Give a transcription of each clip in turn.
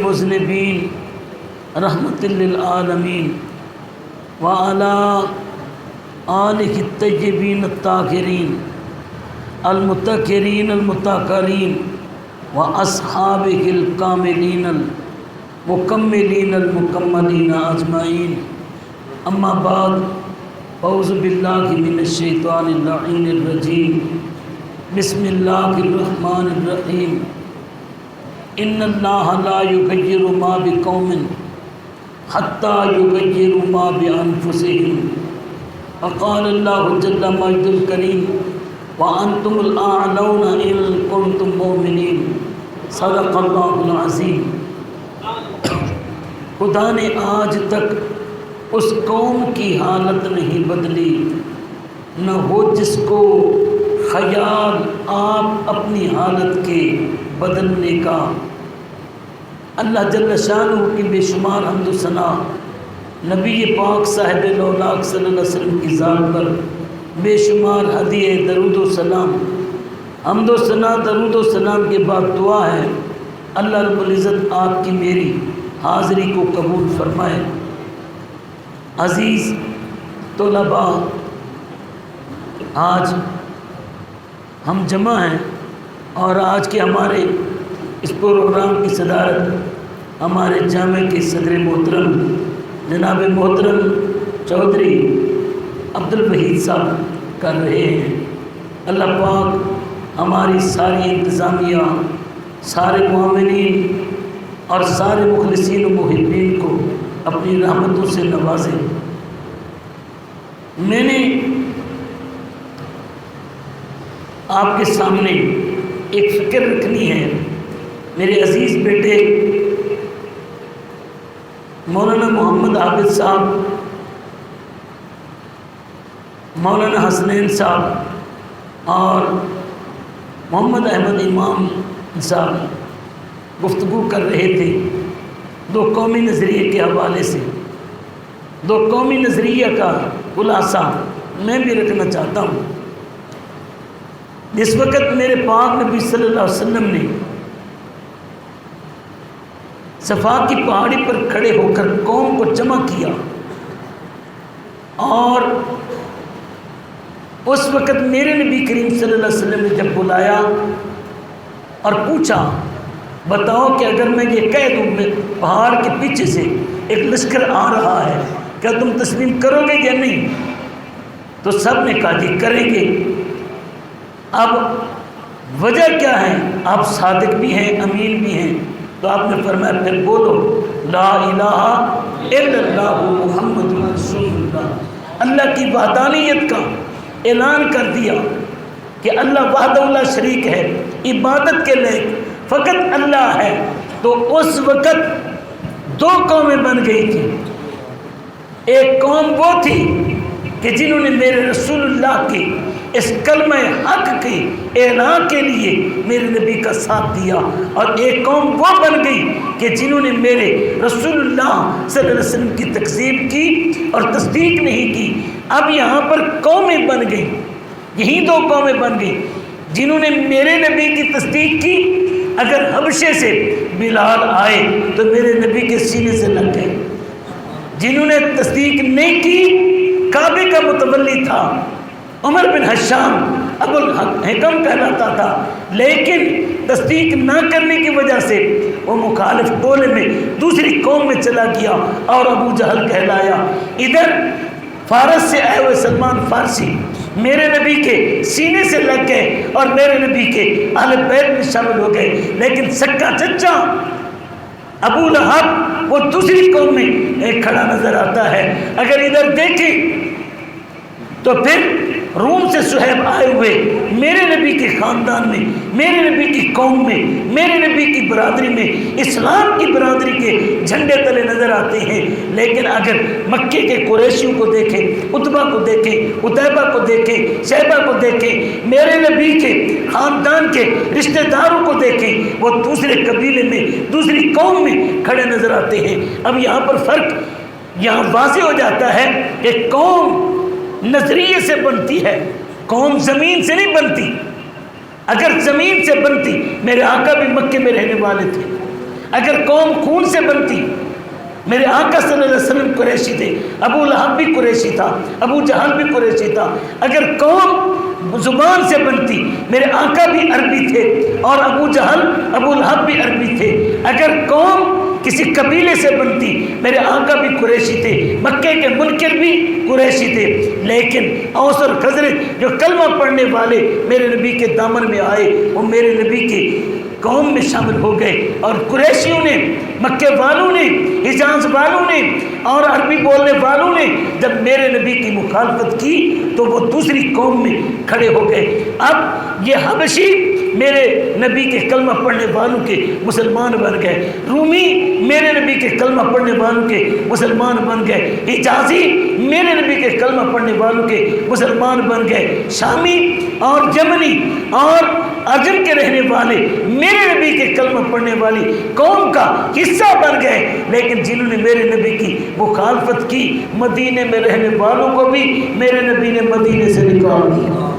مذنبین رحمت للعالمین وعلی آلہ الطیبین الطاہرین المطہرین المطہرین واصحابہ الکاملین المکملین المکملین اجمعین اما بعد اعوذ باللہ من الشیطان اللعین الرجیم بسم اللہ الرحمن الرحیم ان اللہ لا یغیر ما بقوم حتی یغیروا ما بانفسہم وقال اللہ جل مجد الکریم وانتم الاعلون ان کنتم مؤمنین صدق اللہ العظیم۔ خدا نے آج تک اس قوم کی حالت نہیں بدلی نہ ہو جس کو خیال آپ اپنی حالت کے بدلنے کا۔ اللہ جل شانہ کی بے شمار حمد و ثنا نبی پاک صاحب لولاک صلی اللہ علیہ وسلم کی ذات پر بے شمار ہدیہ درود و سلام، حمد و ثنا درود و سلام کے بعد دعا ہے اللہ رب العزت آپ کی میری حاضری کو قبول فرمائے۔ عزیز طلباء، آج ہم جمع ہیں اور آج کے ہمارے اس پروگرام کی صدارت ہمارے جامع کے صدر محترم جناب محترم چودھری عبدالوحید صاحب کر رہے ہیں۔ اللہ پاک ہماری ساری انتظامیہ، سارے معاونین اور سارے مخلصین و محبین کو اپنی رحمتوں سے نوازے۔ میں نے آپ کے سامنے ایک فکر رکھنی ہے۔ میرے عزیز بیٹے مولانا محمد عابد صاحب، مولانا حسنین صاحب اور محمد احمد امام صاحب گفتگو کر رہے تھے دو قومی نظریے کے حوالے سے۔ دو قومی نظریہ کا خلاصہ میں بھی رکھنا چاہتا ہوں۔ جس وقت میرے پاک نبی صلی اللہ علیہ وسلم نے صفا کی پہاڑی پر کھڑے ہو کر قوم کو جمع کیا اور اس وقت میرے نبی کریم صلی اللہ علیہ وسلم نے جب بلایا اور پوچھا بتاؤ کہ اگر میں یہ کہہ دوں میں پہاڑ کے پیچھے سے ایک لشکر آ رہا ہے کیا تم تسلیم کرو گے یا نہیں؟ تو سب نے کہا جی کریں گے۔ اب وجہ کیا ہے؟ آپ صادق بھی ہیں، امین بھی ہیں، تو آپ نے فرمایا پھر بولو لا الہ الا اللہ محمد رسول اللہ۔ اللہ کی وحدانیت کا اعلان کر دیا کہ اللہ وحدہ لا شریک ہے، عبادت کے لائق فقط اللہ ہے۔ تو اس وقت دو قومیں بن گئی تھیں۔ ایک قوم وہ تھی کہ جنہوں نے میرے رسول اللہ کے اس کلمہ حق کے اعلان کے لیے میرے نبی کا ساتھ دیا، اور ایک قوم وہ بن گئی کہ جنہوں نے میرے رسول اللہ صلی اللہ علیہ وسلم کی تکذیب کی اور تصدیق نہیں کی۔ اب یہاں پر قومیں بن گئی، یہی دو قومیں بن گئی۔ جنہوں نے میرے نبی کی تصدیق کی، اگر حبشے سے بلال آئے تو میرے نبی کے سینے سے لگ گئے۔ جنہوں نے تصدیق نہیں کی، کعبے کا متولی تھا عمر بن حشام، ابو الحکم کہلاتا تھا، لیکن تصدیق نہ کرنے کی وجہ سے وہ مخالف ٹولے میں دوسری قوم میں چلا گیا اور ابو جہل کہلایا۔ ادھر فارس سے آئے ہوئے سلمان فارسی میرے نبی کے سینے سے لگ گئے اور میرے نبی کے اہل بیت میں شامل ہو گئے، لیکن سکا چچا ابو لہب وہ دوسری قوم میں ایک کھڑا نظر آتا ہے۔ اگر ادھر دیکھیں تو پھر روم سے صہیب آئے ہوئے میرے نبی کے خاندان میں، میرے نبی کی قوم میں، میرے نبی کی برادری میں، اسلام کی برادری کے جھنڈے تلے نظر آتے ہیں۔ لیکن اگر مکے کے قریشیوں کو دیکھیں، عتبہ کو دیکھیں، عتیبہ کو دیکھیں، شیبہ کو دیکھیں، میرے نبی کے خاندان کے رشتہ داروں کو دیکھیں، وہ دوسرے قبیلے میں، دوسری قوم میں کھڑے نظر آتے ہیں۔ اب یہاں پر فرق یہاں واضح ہو جاتا ہے کہ قوم نظریے سے بنتی ہے، قوم زمین سے نہیں بنتی۔ اگر زمین سے بنتی، میرے آقا بھی مکے میں رہنے والے تھے، اگر قوم خون سے بنتی، میرے آقا صلی اللہ علیہ وسلم قریشی تھے، ابو لہب بھی قریشی تھا، ابو جہل بھی قریشی تھا، اگر قوم زبان سے بنتی، میرے آقا بھی عربی تھے اور ابو جہل ابو لہب بھی عربی تھے، اگر قوم کسی قبیلے سے بنتی، میرے آقا بھی قریشی تھے، مکے کے منکر بھی قریشی تھے، لیکن اوس اور خزرج جو کلمہ پڑھنے والے میرے نبی کے دامن میں آئے، وہ میرے نبی کے قوم میں شامل ہو گئے، اور قریشیوں نے، مکے والوں نے، حجاز والوں نے اور عربی بولنے والوں نے جب میرے نبی کی مخالفت کی تو وہ دوسری قوم میں کھڑے ہو گئے۔ اب یہ حبشی میرے نبی کے کلمہ پڑھنے والوں کے مسلمان بن گئے، رومی میرے نبی کے کلمہ پڑھنے والوں کے مسلمان بن گئے، حجازی میرے نبی کے کلمہ پڑھنے والوں کے مسلمان بن گئے، شامی اور یمنی اور عجم کے رہنے والے میرے نبی کے کلمہ پڑھنے والی قوم کا حصہ بن گئے، لیکن جنہوں نے میرے نبی کی مخالفت کی، مدینے میں رہنے والوں کو بھی میرے نبی نے مدینے سے نکال دیا،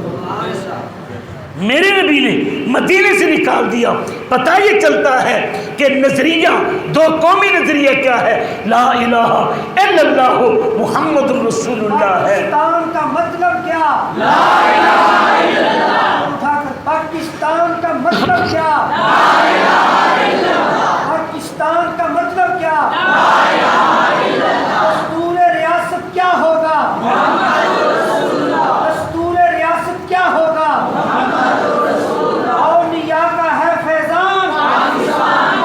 میرے نبی نے مدینے سے نکال دیا۔ پتہ یہ چلتا ہے کہ نظریہ، دو قومی نظریہ کیا ہے؟ لا الہ الا اللہ محمد رسول اللہ ہے۔ پاکستان کا مطلب کیا؟ لا الہ الا اللہ۔ پاکستان کا مطلب کیا؟ لا الہ الا اللہ۔ پاکستان کا مطلب کیا؟ لا الہ الا اللہ۔ دستور ریاست کیا ہوگا؟ محمد رسول اللہ۔ دستور ریاست کیا ہوگا؟ محمد رسول اللہ۔ اولیاء کا ہے فیضان پاکستان۔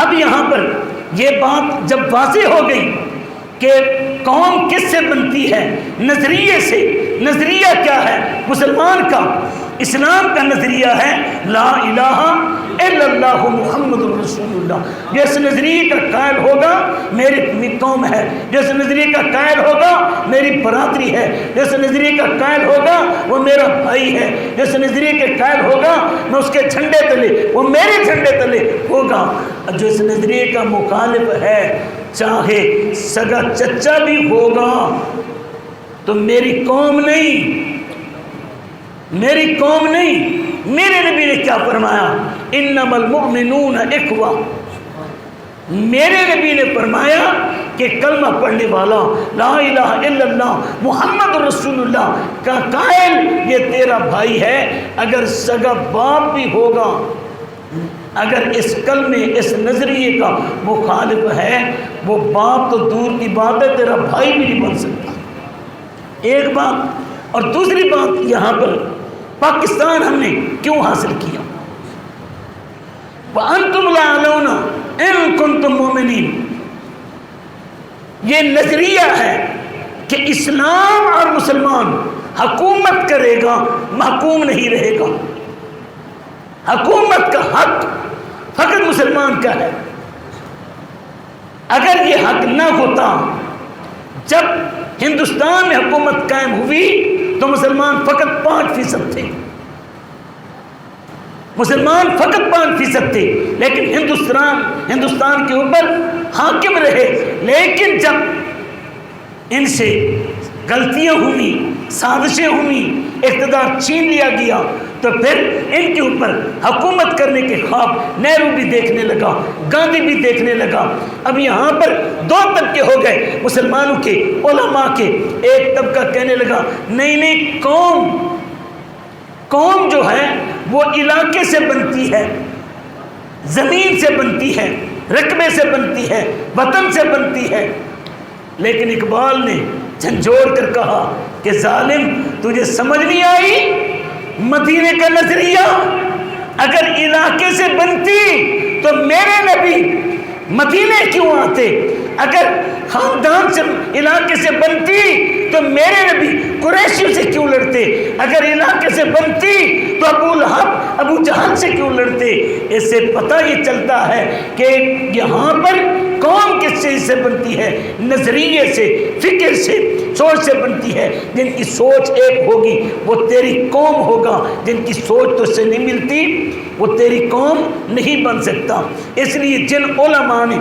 اب یہاں پر یہ بات جب واضح ہو گئی کہ قوم کس سے بنتی ہے، نظریے سے، نظریہ کیا ہے مسلمان کا، اسلام کا نظریہ ہے لا الہ الا اللہ محمد رسول اللہ۔ جس نظریے کا قائل ہوگا میری قوم ہے، جس نظریے کا قائل ہوگا میری برادری ہے، جس نظریے کا قائل ہوگا وہ میرا بھائی ہے، جس نظریے کے قائل ہوگا میں اس کے جھنڈے تلے، وہ میرے جھنڈے تلے ہوگا۔ جو اس نظریے کا مخالف ہے، چاہے سگا چچا بھی ہوگا تو میری قوم نہیں، میری قوم نہیں۔ میرے نبی نے کیا فرمایا؟ انما المؤمنون اخوہ۔ میرے نبی نے فرمایا کہ کلمہ پڑھنے والا، لا الہ الا اللہ محمد رسول اللہ کا قائل یہ تیرا بھائی ہے، اگر سگا باپ بھی ہوگا، اگر اس کلمے اس نظریے کا مخالف ہے، وہ باپ تو دور کی بات ہے، تیرا بھائی بھی نہیں بن سکتا۔ ایک بات، اور دوسری بات، یہاں پر پاکستان ہم نے کیوں حاصل کیا؟ وَأَنْتُمْ لَعَلَوْنَا إِن كُنْتُمْ مُؤْمِنِينَ۔ یہ نظریہ ہے کہ اسلام اور مسلمان حکومت کرے گا، محکوم نہیں رہے گا۔ حکومت کا حق فقط مسلمان کا ہے۔ اگر یہ حق نہ ہوتا، جب ہندوستان میں حکومت قائم ہوئی تو مسلمان فقط 5% تھے، مسلمان فقط 5% تھے، لیکن ہندوستان کے اوپر حاکم رہے۔ لیکن جب ان سے غلطیاں ہوئی، سازشیں ہوئیں، اقتدار چھین لیا گیا، تو پھر ان کے اوپر حکومت کرنے کے خواب نہرو بھی دیکھنے لگا، گاندھی بھی دیکھنے لگا۔ اب یہاں پر دو طبقے ہو گئے مسلمانوں کے، علماء کے۔ ایک طبقہ کہنے لگا نہیں نہیں، قوم جو ہے وہ علاقے سے بنتی ہے، زمین سے بنتی ہے، رقبے سے بنتی ہے، وطن سے بنتی ہے۔ لیکن اقبال نے جھنجھوڑ کر کہا کہ ظالم تجھے سمجھ نہیں آئی مدینے کا نظریہ؟ اگر علاقے سے بنتی تو میرے نبی مدینے کیوں آتے؟ اگر خاندان سے علاقے سے بنتی تو میرے نبی قریشیوں سے کیوں لڑتے؟ اگر علاقے سے بنتی تو ابو لہب ابو جہل سے کیوں لڑتے؟ اس سے پتہ یہ چلتا ہے کہ یہاں پر قوم کس چیز سے بنتی ہے؟ نظریے سے، فکر سے، سوچ سے بنتی ہے۔ جن کی سوچ ایک ہوگی وہ تیری قوم ہوگا، جن کی سوچ تو سے نہیں ملتی وہ تیری قوم نہیں بن سکتا۔ اس لیے جن علماء نے،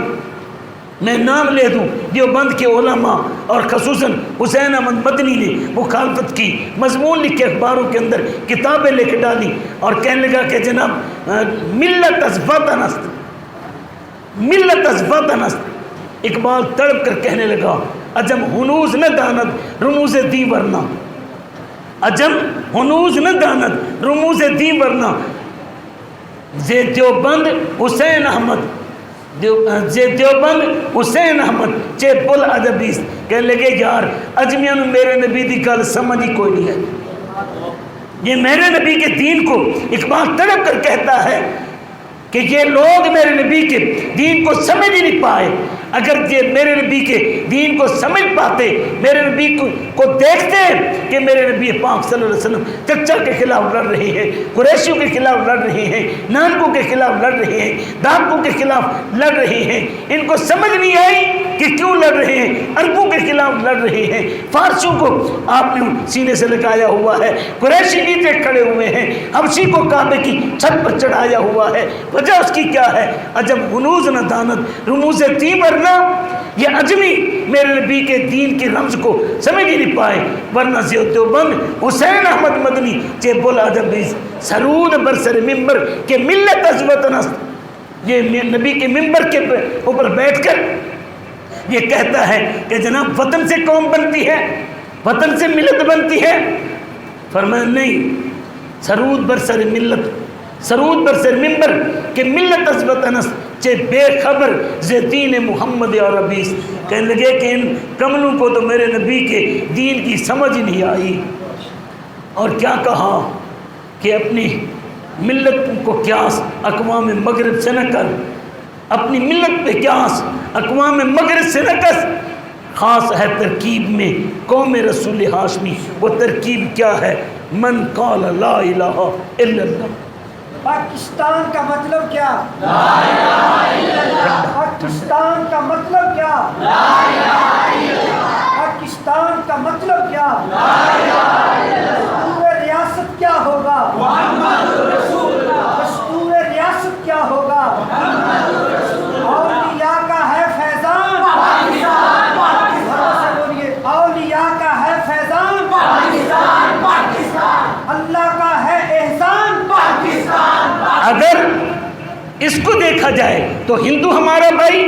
میں نام لے دوں، دیوبند کے علماء اور خصوصاً حسین احمد مدنی نے مخالفت کی، مضمون لکھ کے اخباروں کے اندر کتابیں لکھ ڈالی اور کہنے لگا کہ جناب ملت از وطن است، ملت از وطن است۔ اقبال تڑپ کر کہنے لگا عجم ہنوز نہ داند رموز دی ورنہ، عجم ہنوز نہ داند رموز دی ورنہ، زے دیوبند حسین احمد زے دیوبند حسین احمد چے بل ادبیس۔ کہنے لگے یار اجمیان میرے نبی دی گل سمجھ ہی کوئی نہیں ہے۔ یہ میرے نبی کے دین کو اقبال تڑپ کر کہتا ہے کہ یہ لوگ میرے نبی کے دین کو سمجھ ہی نہیں پائے۔ اگر یہ میرے نبی کے دین کو سمجھ پاتے، میرے نبی کو دیکھتے کہ میرے نبی پاک صلی اللہ علیہ وسلم چچا کے خلاف لڑ رہے ہیں، قریشیوں کے خلاف لڑ رہے ہیں، نانکوں کے خلاف لڑ رہے ہیں، دامکوں کے خلاف لڑ رہے ہیں، ان کو سمجھ نہیں آئی کہ کیوں لڑ رہے ہیں، عربوں کے خلاف لڑ رہے ہیں، فارسیوں کو آپ نے سینے سے لگایا ہوا ہے، قریشی نیچے کھڑے ہوئے ہیں، حبشی کو کعبے کی چھت پر چڑھایا ہوا ہے، وجہ اس کی کیا ہے؟ عجب ہنوز نہ دانت رموز تی ورنہ، یہ اجمی میرے نبی کے دین کے رمز کو سمجھ ہی نہیں پائے، ورنہ دیوبند حسین احمد مدنی چے بول عجب سرود برسر ممبر کے ملت از وطن است۔ یہ نبی کے ممبر کے اوپر بیٹھ کر یہ کہتا ہے کہ جناب وطن سے قوم بنتی ہے، وطن سے ملت بنتی ہے۔ فرمایا نہیں، سرود برسر ملت، سرود برسر ممبر کہ ملت از وطن است چے بے خبر زے دین محمد اور عبیس۔ کہنے لگے کہ ان کملوں کو تو میرے نبی کے دین کی سمجھ ہی نہیں آئی۔ اور کیا کہا کہ اپنی ملت کو قیاس اقوام مغرب سے نہ کر، اپنی ملت پہ قیاس اقوام مغرب سے نہ کر، خاص ہے ترکیب میں قوم رسول ہاشمی۔ وہ ترکیب کیا ہے؟ من قال لا الہ الا اللہ۔ پاکستان کا مطلب کیا؟ لا الہ الا اللہ۔ پاکستان کا مطلب کیا؟ لا الہ الا اللہ۔ پاکستان کا مطلب کیا؟ لا الہ الا اللہ۔ دستور ریاست کیا ہوگا؟ محمد رسول اللہ۔ دستور ریاست کیا ہوگا؟ محمد رسول اللہ۔ اولیاء کا ہے فیضان پاکستان، پاکستان۔ بولیے اولیاء کا ہے فیضان پاکستان، پاکستان۔ اللہ کا ہے احسان پاکستان۔ اگر اس کو دیکھا جائے تو ہندو ہمارا بھائی،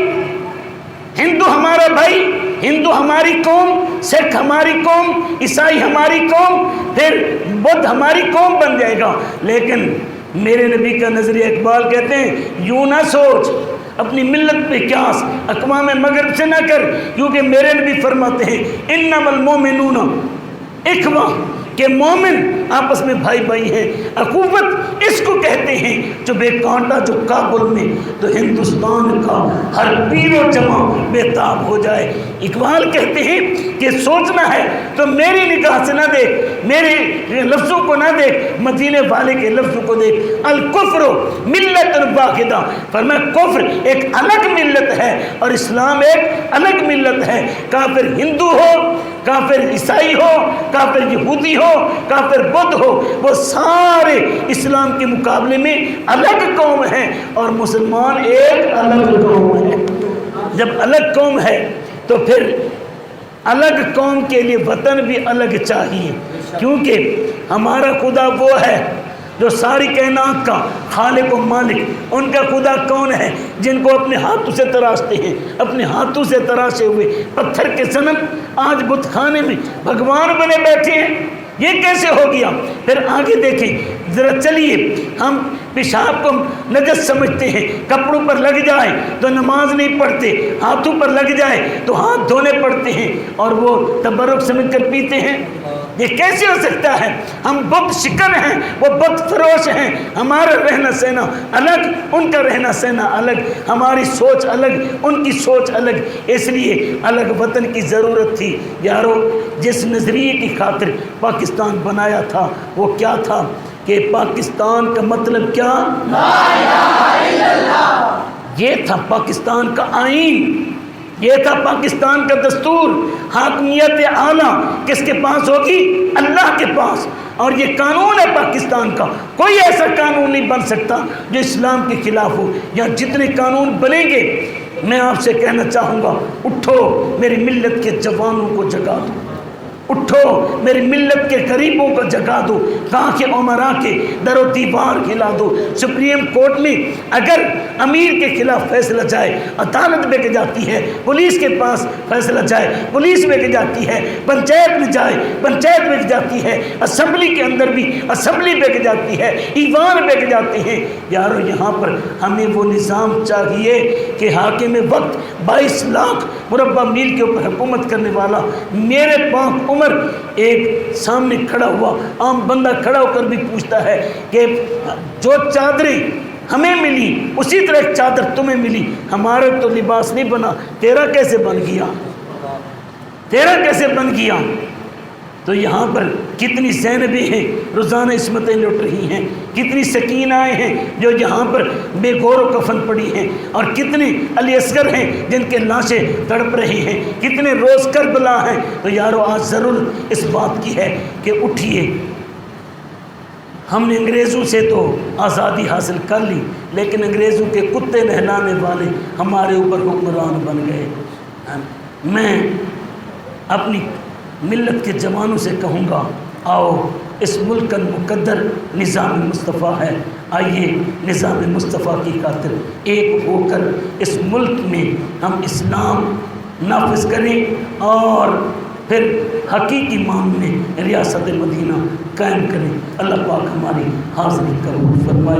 ہندو ہمارا بھائی، ہندو ہماری قوم، سکھ ہماری قوم، عیسائی ہماری قوم، پھر بدھ ہماری قوم بن جائے گا۔ لیکن میرے نبی کا نظریہ اقبال کہتے ہیں یوں نہ سوچ، اپنی ملت پہ قیاس اقوام مغرب سے نہ کر، کیونکہ میرے نبی فرماتے ہیں انما المومنون اخوہ، کہ مومن آپس میں بھائی بھائی ہیں۔ اخوت اس کو کہتے ہیں جو بے کانٹا، جو کابل میں تو ہندوستان کا ہر پیر و جمع بے تاب ہو جائے۔ اقبال کہتے ہیں کہ سوچنا ہے تو میری نگاہ سے نہ دیکھ، میرے لفظوں کو نہ دیکھ، مدینے والے کے لفظوں کو دیکھ۔ الکفر ملت واحدہ، فرمایا کفر ایک الگ ملت ہے اور اسلام ایک الگ ملت ہے۔ کافر ہندو ہو، کافر عیسائی ہو، کافر یہودی ہو، کافر بدھ ہو، وہ سارے اسلام کے مقابلے میں الگ قوم ہیں، اور مسلمان ایک الگ قوم ہے۔ جب الگ قوم ہے تو پھر الگ قوم کے لیے وطن بھی الگ چاہیے، کیونکہ ہمارا خدا وہ ہے جو ساری کائنات کا خالق و مالک۔ ان کا خدا کون ہے؟ جن کو اپنے ہاتھوں سے تراشتے ہیں، اپنے ہاتھوں سے تراشے ہوئے پتھر کے صنم آج بت خانے میں بھگوان بنے بیٹھے ہیں۔ یہ کیسے ہو گیا؟ پھر آگے دیکھیں ذرا، چلیے ہم پیشاب کو نجس سمجھتے ہیں، کپڑوں پر لگ جائے تو نماز نہیں پڑھتے، ہاتھوں پر لگ جائے تو ہاتھ دھونے پڑتے ہیں اور وہ تبرک سمجھ کر پیتے ہیں۔ یہ کیسے ہو سکتا ہے؟ ہم بت شکن ہیں، وہ بت فروش ہیں۔ ہمارا رہنا سہنا الگ، ان کا رہنا سہنا الگ، ہماری سوچ الگ، ان کی سوچ الگ، اس لیے الگ وطن کی ضرورت تھی۔ یارو، جس نظریے کی خاطر پاکستان بنایا تھا وہ کیا تھا کہ پاکستان کا مطلب کیا؟ لا الہ الا اللہ۔ یہ تھا پاکستان کا آئین، یہ تھا پاکستان کا دستور۔ حاکمیت اعلیٰ کس کے پاس ہوگی؟ اللہ کے پاس۔ اور یہ قانون ہے پاکستان کا، کوئی ایسا قانون نہیں بن سکتا جو اسلام کے خلاف ہو۔ یا جتنے قانون بنیں گے، میں آپ سے کہنا چاہوں گا اٹھو، میری ملت کے جوانوں کو جگا دو، اٹھو میری ملت کے غریبوں کو جگا دو، کہاں کے عمرا کے در و دیوار ہلا دو۔ سپریم کورٹ میں اگر امیر کے خلاف فیصلہ جائے عدالت بک جاتی ہے، پولیس کے پاس فیصلہ جائے پولیس بک جاتی ہے، پنچایت میں جائے پنچایت بک جاتی ہے، اسمبلی کے اندر بھی اسمبلی بک جاتی ہے، ایوان بک جاتے ہیں۔ یارو یہاں پر ہمیں وہ نظام چاہیے کہ حاکم وقت 22 لاکھ مربع میل کے اوپر حکومت کرنے والا میرے پاک عمر ایک سامنے کھڑا ہوا عام بندہ کھڑا ہو کر بھی پوچھتا ہے کہ جو چادریں ہمیں ملی اسی طرح ایک چادر تمہیں ملی، ہمارا تو لباس نہیں بنا، تیرا کیسے بن گیا، تیرا کیسے بن گیا؟ تو یہاں پر کتنی زینبیں ہیں روزانہ عصمتیں لٹ رہی ہیں، کتنی سکینائیں ہیں جو یہاں پر بے گور و کفن پڑی ہیں، اور کتنے علی اصغر ہیں جن کے لاشیں تڑپ رہی ہیں، کتنے روز کربلا ہیں۔ تو یارو آج ضرورت اس بات کی ہے کہ اٹھیے۔ ہم نے انگریزوں سے تو آزادی حاصل کر لی، لیکن انگریزوں کے کتے نہلانے والے ہمارے اوپر حکمران بن گئے۔ میں اپنی ملت کے جوانوں سے کہوں گا، آؤ اس ملک کا مقدر نظام مصطفیٰ ہے، آئیے نظام مصطفیٰ کی خاطر ایک ہو کر اس ملک میں ہم اسلام نافذ کریں اور پھر حقیقی معنی میں ریاست مدینہ قائم کریں۔ اللہ پاک ہماری حاضری قبول فرمائے۔